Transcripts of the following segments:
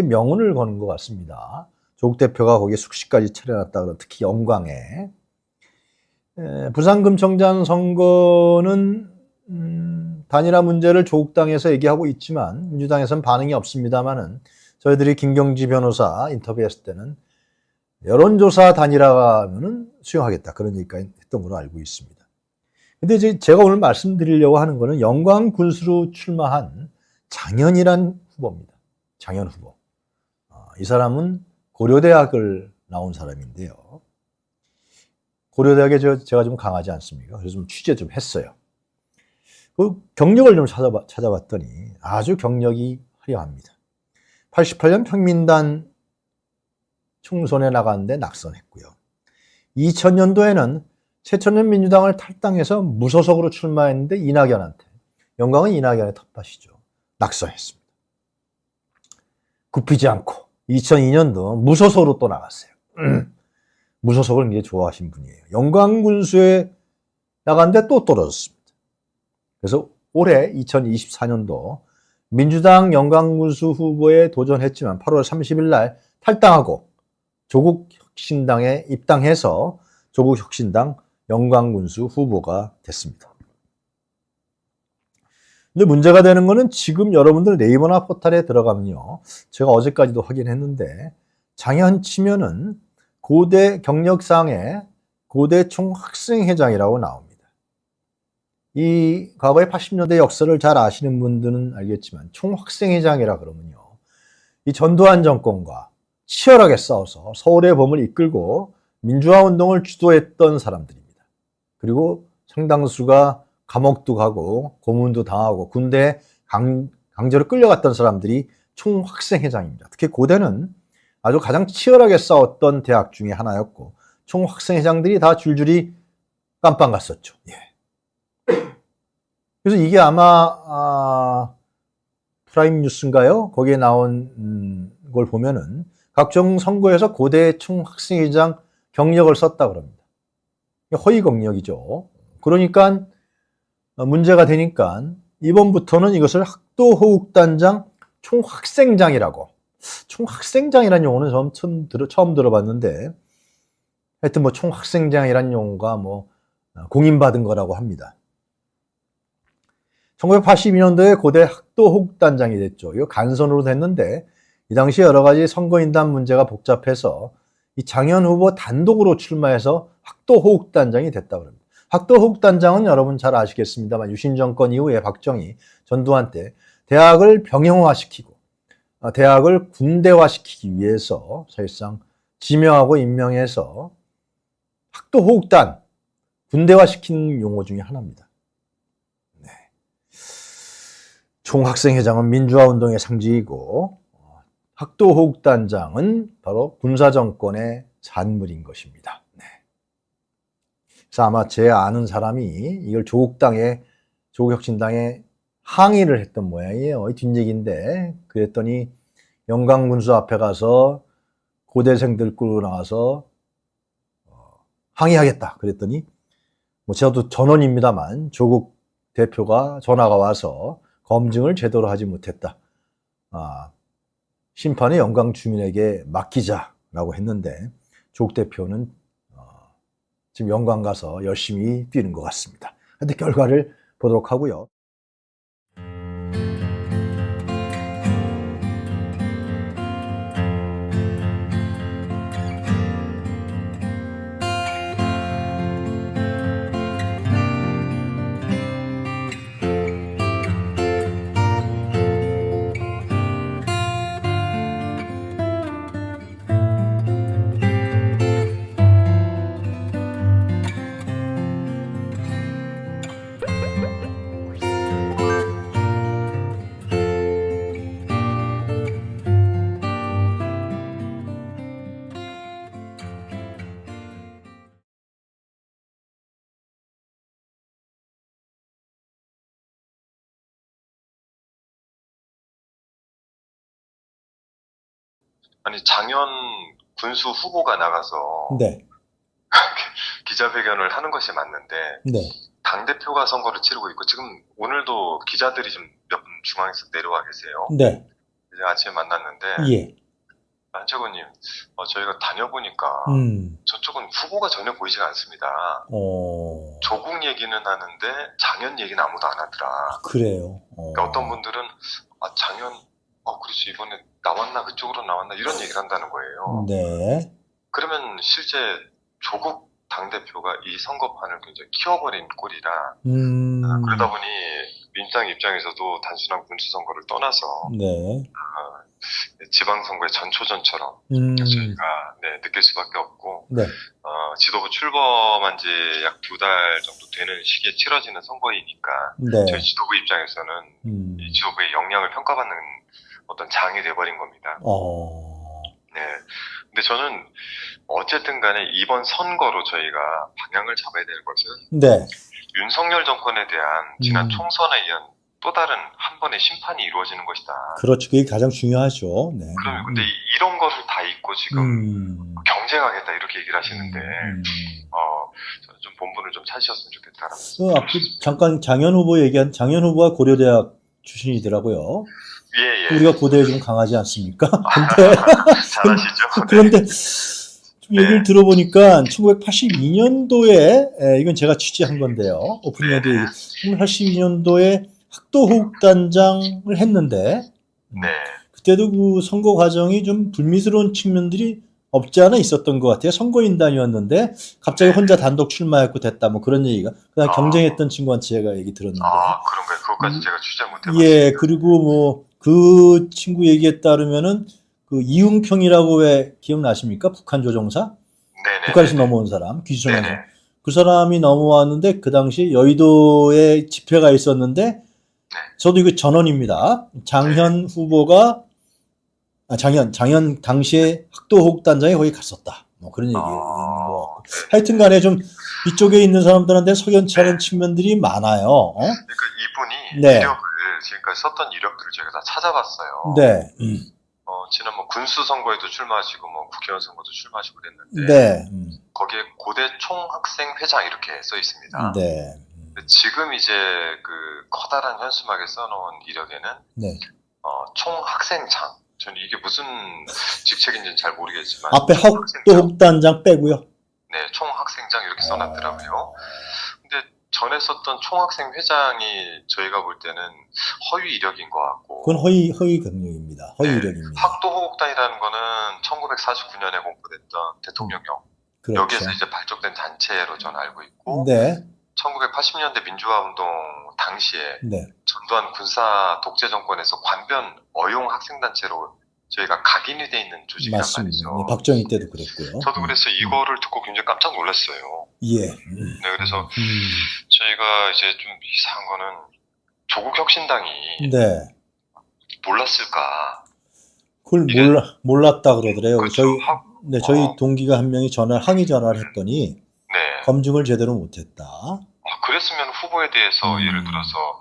명운을 거는 것 같습니다. 조국 대표가 거기에 숙식까지 차려놨다 그런 특히 영광에. 부산금천장 선거는 단일화 문제를 조국당에서 얘기하고 있지만 민주당에서는 반응이 없습니다만은 저희들이 김경지 변호사 인터뷰했을 때는 여론조사 단일화면은 수용하겠다 그런 얘기까지 했던 걸로 알고 있습니다. 근데 이제 제가 오늘 말씀드리려고 하는 거는 영광 군수로 출마한 장현이란 후보입니다. 장현 후보. 이 사람은 고려대학을 나온 사람인데요. 고려대학에 제가 좀 강하지 않습니까? 그래서 좀 취재 좀 했어요. 그 경력을 좀 찾아봤더니 아주 경력이 화려합니다. 88년 평민단 총선에 나갔는데 낙선했고요. 2000년도에는 새천년 민주당을 탈당해서 무소속으로 출마했는데 이낙연한테, 영광은 이낙연의 텃밭이죠. 낙선했습니다. 굽히지 않고 2002년도 무소속으로 또 나갔어요. 무소속을 굉장히 좋아하신 분이에요. 영광군수에 나갔는데 또 떨어졌습니다. 그래서 올해 2024년도 민주당 영광군수 후보에 도전했지만 8월 30일 날 탈당하고 조국혁신당에 입당해서 조국혁신당 영광군수 후보가 됐습니다. 근데 문제가 되는 거는 지금 여러분들 네이버나 포털에 들어가면요. 제가 어제까지도 확인했는데 장현 치면은 고대 경력상에 고대 총학생회장이라고 나옵니다. 이 과거의 80년대 역사를 잘 아시는 분들은 알겠지만 총학생회장이라 그러면요. 이 전두환 정권과 치열하게 싸워서 서울의 봄을 이끌고 민주화 운동을 주도했던 사람들입니다. 그리고 상당수가 감옥도 가고 고문도 당하고 군대에 강제로 끌려갔던 사람들이 총학생회장입니다. 특히 고대는 아주 가장 치열하게 싸웠던 대학 중에 하나였고 총학생회장들이 다 줄줄이 깜빵 갔었죠. 예. 그래서 이게 아마 프라임 뉴스인가요? 거기에 나온 걸 보면은 각종 선거에서 고대 총학생회장 경력을 썼다 그럽니다. 허위 경력이죠. 그러니까 문제가 되니까 이번부터는 이것을 학도호국단장 총학생장이라고. 총학생장이라는 용어는 처음 들어봤는데 하여튼 뭐 총학생장이라는 용어가 뭐 공인받은 거라고 합니다. 1982년도에 고대 학도호국단장이 됐죠. 이거 간선으로 됐는데 이 당시 여러 가지 선거인단 문제가 복잡해서 이 장현 후보 단독으로 출마해서 학도호국단장이 됐다고 합니다. 학도호국단장은 여러분 잘 아시겠습니다만 유신 정권 이후에 박정희, 전두환 때 대학을 병영화시키고 대학을 군대화시키기 위해서 사실상 지명하고 임명해서 학도호국단 군대화시킨 용어 중에 하나입니다. 네. 총학생회장은 민주화운동의 상징이고 학도호국단장은 바로 군사정권의 산물인 것입니다. 네. 그래서 아마 제 아는 사람이 이걸 조국혁신당에 항의를 했던 모양이에요. 뒷얘기인데 그랬더니 영광군수 앞에 가서 고대생들 끌고 나가서 항의하겠다 그랬더니 뭐 저도 전원입니다만 조국 대표가 전화가 와서 검증을 제대로 하지 못했다. 심판의 영광 주민에게 맡기자라고 했는데 조국 대표는 지금 영광 가서 열심히 뛰는 것 같습니다. 근데 결과를 보도록 하고요. 아니, 장현 군수 후보가 나가서 네. 기자회견을 하는 것이 맞는데 네. 당대표가 선거를 치르고 있고 지금 오늘도 기자들이 좀 몇 분 중앙에서 내려와 계세요. 네. 이제 아침에 만났는데 예. 안채권님, 저희가 다녀보니까 저쪽은 후보가 전혀 보이지가 않습니다. 조국 얘기는 하는데 장현 얘기는 아무도 안 하더라. 그래요. 그러니까 어떤 분들은 장현, 그렇지 이번에 나왔나 그쪽으로 나왔나 이런 얘기를 한다는 거예요. 네. 그러면 실제 조국 당대표가 이 선거판을 굉장히 키워버린 꼴이라 그러다 보니 민주당 입장에서도 단순한 군수선거를 떠나서 네. 지방선거의 전초전처럼 저희가 느낄 수밖에 없고 네. 지도부 출범한 지 약 2달 정도 되는 시기에 치러지는 선거이니까 네. 저희 지도부 입장에서는 이 지도부의 역량을 평가받는 어떤 장이 돼버린 겁니다. 네. 근데 저는 어쨌든 간에 이번 선거로 저희가 방향을 잡아야 될 것은 네. 윤석열 정권에 대한 지난 총선에 의한 또 다른 한 번의 심판이 이루어지는 것이다. 그렇죠. 그게 가장 중요하죠. 네. 그러면 근데 이런 거를 다 잊고 지금 경쟁하겠다 이렇게 얘기를 하시는데 저는 좀 본분을 좀 찾으셨으면 좋겠다라는 아까 잠깐 장현 후보 얘기한 장현 후보가 고려대학 출신이더라고요. 예. 우리가 고대에 좀 강하지 않습니까? 근데 잘하시죠. 그런데 좀 얘기를 들어보니까 1982년도에 이건 제가 취재한 건데요. 오프닝에도 1982년도에 학도호국단장을 했는데 네. 그때도 그 선거 과정이 좀 불미스러운 측면들이 없지 않아 있었던 것 같아요. 선거인단이었는데 갑자기 혼자 단독 출마했고 됐다 뭐 그런 얘기가 그다음 경쟁했던 친구한테 제가 얘기 들었는데 그런가요? 그것까지 제가 취재 못 해봤어요. 예, 그리고 뭐 그 친구 얘기에 따르면은 그 이웅평이라고 왜 기억나십니까? 북한 조종사? 네네. 북한에서 넘어온 사람, 귀수정에서. 네네. 그 사람이 넘어왔는데 그 당시 여의도에 집회가 있었는데 저도 이거 전원입니다. 장현 후보가 장현 당시에 학도호국단장이 거기 갔었다. 뭐 그런 얘기 있는 거 같고. 하여튼 간에 좀 이쪽에 있는 사람들한테 석연치 않은 측면들이 많아요. 그러니까 이분이 네. 이력을 지금까지 썼던 이력들을 제가 다 찾아봤어요. 네. 지난 뭐 군수 선거에도 출마하시고 뭐 국회의원 선거도 출마하시고 그랬는데 네. 거기에 고대 총학생 회장 이렇게 써 있습니다. 네. 지금 이제 그 커다란 현수막에 써놓은 이력에는 네. 총학생장. 저는 이게 무슨 직책인지는 잘 모르겠지만 앞에 학도호국단장 빼고요. 네, 총학생장 이렇게 써놨더라고요. 근데 전에 썼던 총학생 회장이 저희가 볼 때는 허위 이력인 것 같고. 그건 허위 경력입니다. 허위 이력입니다. 학도호국단이라는 거는 1949년에 공포됐던 대통령령. 그렇죠. 여기에서 이제 발족된 단체로 저는 알고 있고. 네. 1980년대 민주화운동 당시에 네. 전두환 군사 독재 정권에서 관변 어용 학생단체로 저희가 각인이 돼 있는 조직이란 맞습니다. 말이죠. 네, 박정희 때도 그랬고요. 저도 그래서 이거를 듣고 굉장히 깜짝 놀랐어요. 예. 네, 그래서 저희가 이제 좀 이상한 거는 조국 혁신당이 네. 몰랐을까? 그걸 몰랐다 그러더래요. 그렇죠. 저희 동기가 한 명이 항의 전화를 했더니 네. 검증을 제대로 못했다. 그랬으면 후보에 대해서 예를 들어서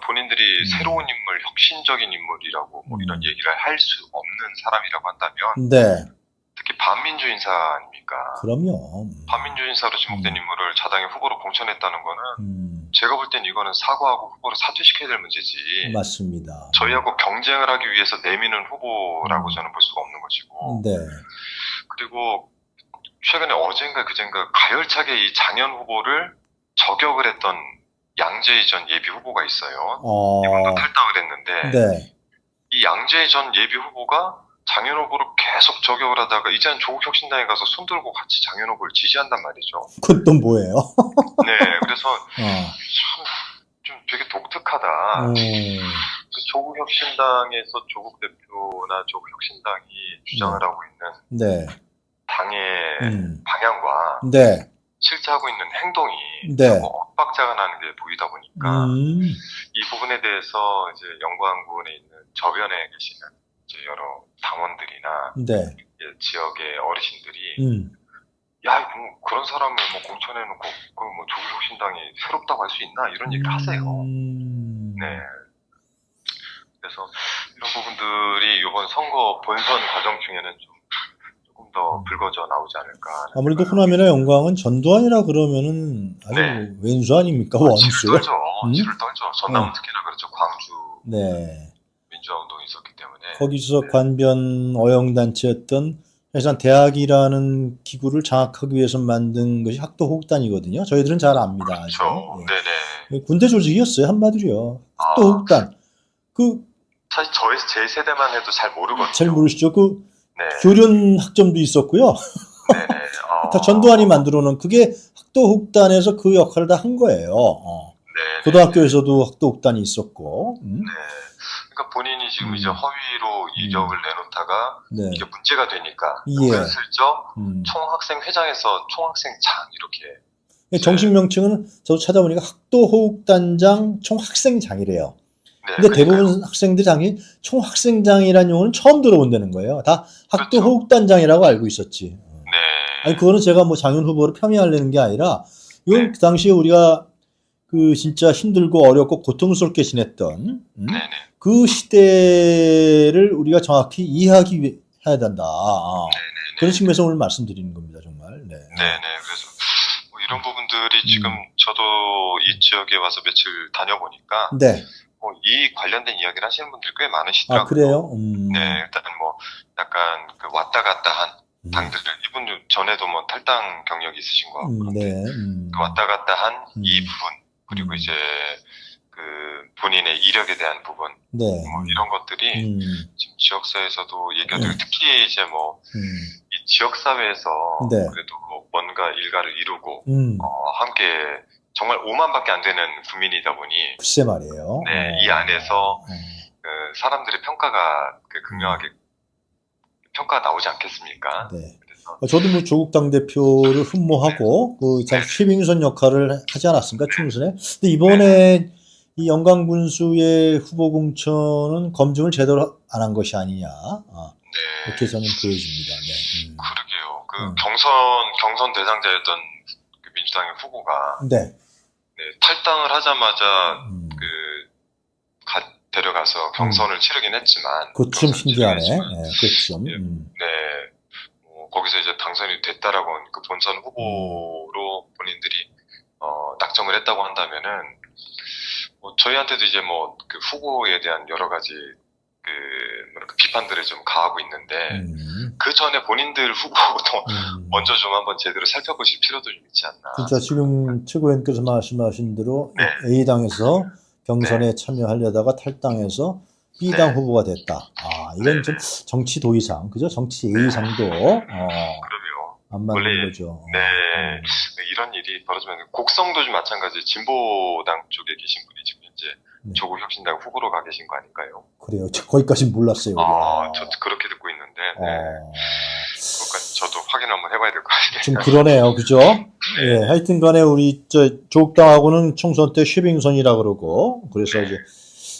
본인들이 새로운 인물, 혁신적인 인물이라고 뭐 이런 얘기를 할 수 없는 사람이라고 한다면 네. 특히 반민주 인사 아닙니까? 그럼요. 반민주 인사로 지목된 인물을 자당의 후보로 공천했다는 거는 제가 볼 땐 이거는 사과하고 후보를 사퇴시켜야 될 문제지. 맞습니다. 저희하고 경쟁을 하기 위해서 내미는 후보라고 저는 볼 수가 없는 것이고. 네. 그리고 최근에 어젠가 그젠가 가열차게 이 장현 후보를 저격을 했던 양재희 전 예비 후보가 있어요. 이분도 탈당을 했는데 네. 이 양재희 전 예비 후보가 장현 후보를 계속 저격을 하다가 이제는 조국 혁신당에 가서 손들고 같이 장현 후보를 지지한단 말이죠. 그건 또 뭐예요? 네, 그래서 참 좀 되게 독특하다. 조국 혁신당에서 조국 대표나 조국 혁신당이 주장을 하고 있는 네. 당의 방향과 네. 실제 하고 있는 행동이 네. 자꾸 엇박자가 나는 게 보이다 보니까 이 부분에 대해서 이제 영광군에 있는 저변에 계시는 이제 여러 당원들이나 네. 지역의 어르신들이 야, 뭐 그런 사람을 뭐 공천해놓고 뭐 조국 혁신당이 새롭다고 할 수 있나 이런 얘기를 하세요. 네. 그래서 이런 부분들이 이번 선거 본선 과정 중에는 조금 더 불거져 나오지 않을까. 아무래도 호남이나 영광은 전두환이라 그러면은 아주 왼수 아닙니까? 원수. 치를 떨죠. 치를 떨죠. 전남은 특히나 그렇죠. 광주 네. 민주화 운동이 있었기 때문에. 거기서 관변 어영단체였던 사실상 대학이라는 기구를 장악하기 위해서 만든 것이 학도호국단이거든요. 저희들은 잘 압니다. 그렇죠. 아주. 네네. 군대 조직이었어요, 한마디로요. 아, 학도호국단. 그, 사실 제 세대만 해도 잘 모르거든요. 잘 모르시죠? 그, 네. 교련 학점도 있었고요. 네네. 다 전두환이 만들어 놓은 그게 학도호국단에서 그 역할을 다 한 거예요. 네. 고등학교에서도 학도호국단이 있었고. 네. 그러니까 본인이 지금 이제 허위로 이력을 내놓다가 네. 이게 문제가 되니까 예. 은슬쩍 총학생회장에서 총학생장 이렇게. 정식 명칭은 저도 찾아보니까 학도호국단장 총학생장이래요. 네, 근데 그러니까요. 대부분 학생들이 당연히 총학생장이라는 용어는 처음 들어본다는 거예요. 다 그렇죠. 학도호국단장이라고 알고 있었지. 네. 아니 그거는 제가 뭐 장윤 후보를 폄훼하려는 게 아니라 이건 네. 그 당시에 우리가 그 진짜 힘들고 어렵고 고통스럽게 지냈던 네네. 그 시대를 우리가 정확히 이해하기 해야 된다. 그런 측면에서 오늘 말씀드리는 겁니다, 정말. 네. 네네. 그래서 뭐 이런 부분들이 지금 저도 이 지역에 와서 며칠 다녀보니까 네. 이 관련된 이야기를 하시는 분들이 꽤 아, 많으시더라고요. 그래요? 네, 일단 뭐 약간 그 왔다 갔다 한 당들을 이분 전에도 뭐 탈당 경력이 있으신 것 같고 네. 그 왔다 갔다 한 이 부분 그리고 이제 그 본인의 이력에 대한 부분 네. 뭐 이런 것들이 지금 지역사회에서도 얘기가 되고 특히 이제 뭐 이 지역사회에서 네. 그래도 뭔가 일가를 이루고 음. 함께 정말 5만밖에 안 되는 국민이다 보니 글쎄 말이에요. 네, 이 안에서 그 사람들의 평가가 그 극명하게 평가가 나오지 않겠습니까? 네. 그래서 저도 뭐 조국 당대표를 흠모하고 그 참 최빙선 역할을 하지 않았습니까? 총선에. 근데 이번에 이 영광군수의 후보 공천은 검증을 제대로 안 한 것이 아니냐. 네, 이렇게 저는 보여집니다. 네. 그러게요. 그 경선 대상자였던 그 민주당의 후보가 네. 네, 탈당을 하자마자 데려가서 경선을 치르긴 했지만 그 좀 신기하네. 치르긴 네, 그렇죠. 네, 거기서 이제 당선이 됐다라고 그 본선 후보로 본인들이 낙점을 했다고 한다면은 뭐 저희한테도 이제 뭐 그 후보에 대한 여러 가지 그 뭐랄까 비판들을 좀 가하고 있는데 그 전에 본인들 후보부터 먼저 좀 한번 제대로 살펴보실 필요도 좀 있지 않나. 진짜 지금 최고위원께서 말씀하신 대로 A당에서 경선에 참여하려다가 탈당해서 B당 후보가 됐다. 이건 좀 정치 도의상, 그죠? 정치 예의상도 그러게요. 안 맞는 거죠. 네, 이런 일이 벌어지면 곡성도 좀 마찬가지. 진보당 쪽에 계신 분이 지금 현재 조국 혁신당 후보로 가 계신 거 아닌가요? 그래요. 거기까지는 몰랐어요. 저도 그렇게 듣고 있는데, 그것까지 저도 확인 한번 해봐야 될 것 같아요. 좀 그러네요. 그죠? 예, 하여튼 간에 우리 조국당하고는 총선 때 쉐빙선이라 그러고, 그래서 이제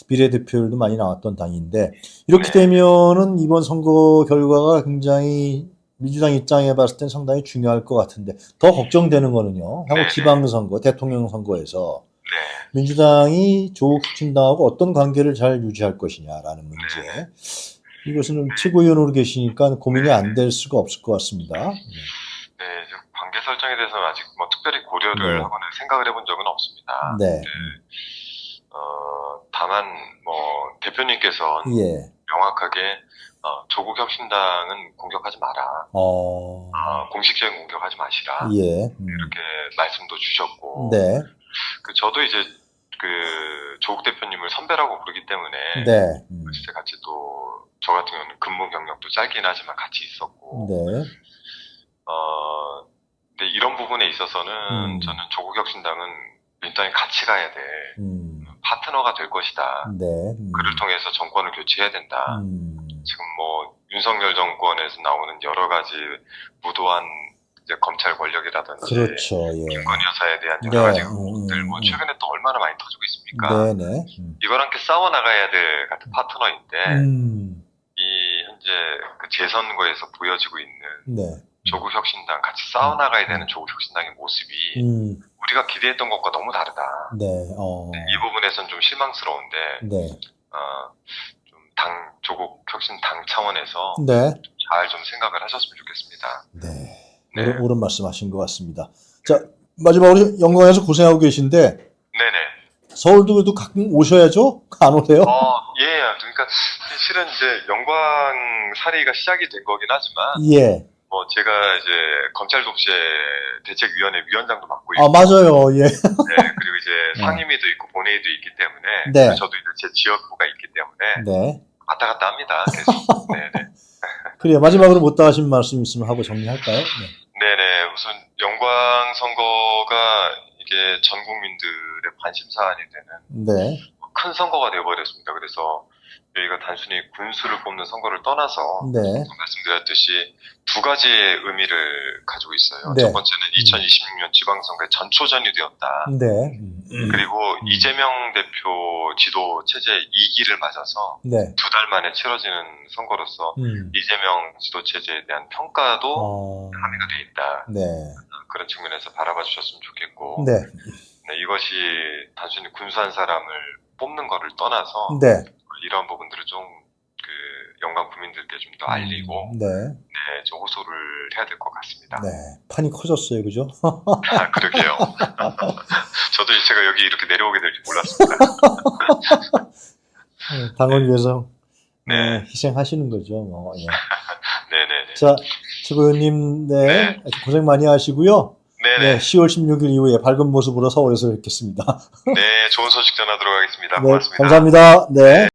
비례대표율도 많이 나왔던 당인데, 이렇게 되면은 이번 선거 결과가 굉장히 민주당 입장에 봤을 땐 상당히 중요할 것 같은데, 더 걱정되는 거는요, 향후 지방선거, 대통령 선거에서 민주당이 조국 혁신당하고 어떤 관계를 잘 유지할 것이냐라는 문제. 이것은 최고위원으로 계시니까 고민이 안 될 수가 없을 것 같습니다. 네, 관계 설정에 대해서는 아직 뭐 특별히 고려를 하거나 생각을 해본 적은 없습니다. 네. 다만 뭐 대표님께서 명확하게 조국 혁신당은 공격하지 마라. 공식적인 공격하지 마시라. 이렇게 말씀도 주셨고. 저도 이제 그 조국 대표님을 선배라고 부르기 때문에 실제 같이 또 저 같은 경우는 근무 경력도 짧긴 하지만 같이 있었고. 근데 이런 부분에 있어서는 저는 조국 혁신당은 민주당이 같이 가야 돼. 파트너가 될 것이다. 그를 통해서 정권을 교체해야 된다. 지금 뭐 윤석열 정권에서 나오는 여러 가지 무도한 이제 검찰 권력이라든지 김건희 여사에 대한 여러 가지 것들 뭐 최근에 또 얼마나 많이 터지고 있습니까? 이걸 함께 싸워 나가야 될 같은 파트너인데 이 현재 그 재선거에서 보여지고 있는 조국 혁신당 같이 싸워 나가야 되는 조국 혁신당의 모습이 우리가 기대했던 것과 너무 다르다. 이 부분에선 좀 실망스러운데 좀 조국 혁신당 차원에서 잘 좀 생각을 하셨으면 좋겠습니다. 옳은 말씀하신 것 같습니다. 자, 마지막으로 영광에서 고생하고 계신데 서울도 그래도 가끔 오셔야죠? 안 오세요? 예, 그러니까 실은 이제 영광사리가 시작이 된 거긴 하지만 예. 뭐 제가 이제 검찰 독재 대책위원회 위원장도 맡고 있고, 아, 맞아요. 예. 네, 그리고 이제 상임위도 있고 본회의도 있기 때문에, 네. 그리고 저도 이제 제 지역구가 있기 때문에 네. 왔다 갔다 합니다. 계속. 네네. 그래요. 마지막으로 못다 하신 말씀 있으면 하고 정리할까요? 네. 네네. 우선 영광 선거가 이게 전 국민들의 관심 사안이 되는 네. 큰 선거가 되어버렸습니다. 그래서 저희가 단순히 군수를 뽑는 선거를 떠나서 네. 말씀드렸듯이 두 가지의 의미를 가지고 있어요. 네. 첫 번째는 2026년 지방선거의 전초전이 되었다. 네. 그리고 이재명 대표 지도 체제 2기를 맞아서 네. 2달 만에 치러지는 선거로서 이재명 지도 체제에 대한 평가도 함의가 돼 있다. 네. 그런 측면에서 바라봐 주셨으면 좋겠고, 네. 네, 이것이 단순히 군수한 사람을 뽑는 거를 떠나서 네. 이런 부분들을 좀 영광 국민들께 좀 더 알리고 네. 네, 좀 호소를 해야 될 것 같습니다. 네. 판이 커졌어요. 그죠? 아, 그러게요. 저도 제가 여기 이렇게 내려오게 될 줄 몰랐습니다. 당을 위해서 네. 희생하시는 거죠. 뭐. 예. 네네네. 자, 최고위원님, 네. 네. 고생 많이 하시고요. 네네. 네, 10월 16일 이후에 밝은 모습으로 서울에서 뵙겠습니다. 네, 좋은 소식 전하도록 하겠습니다. 네, 고맙습니다. 감사합니다. 네.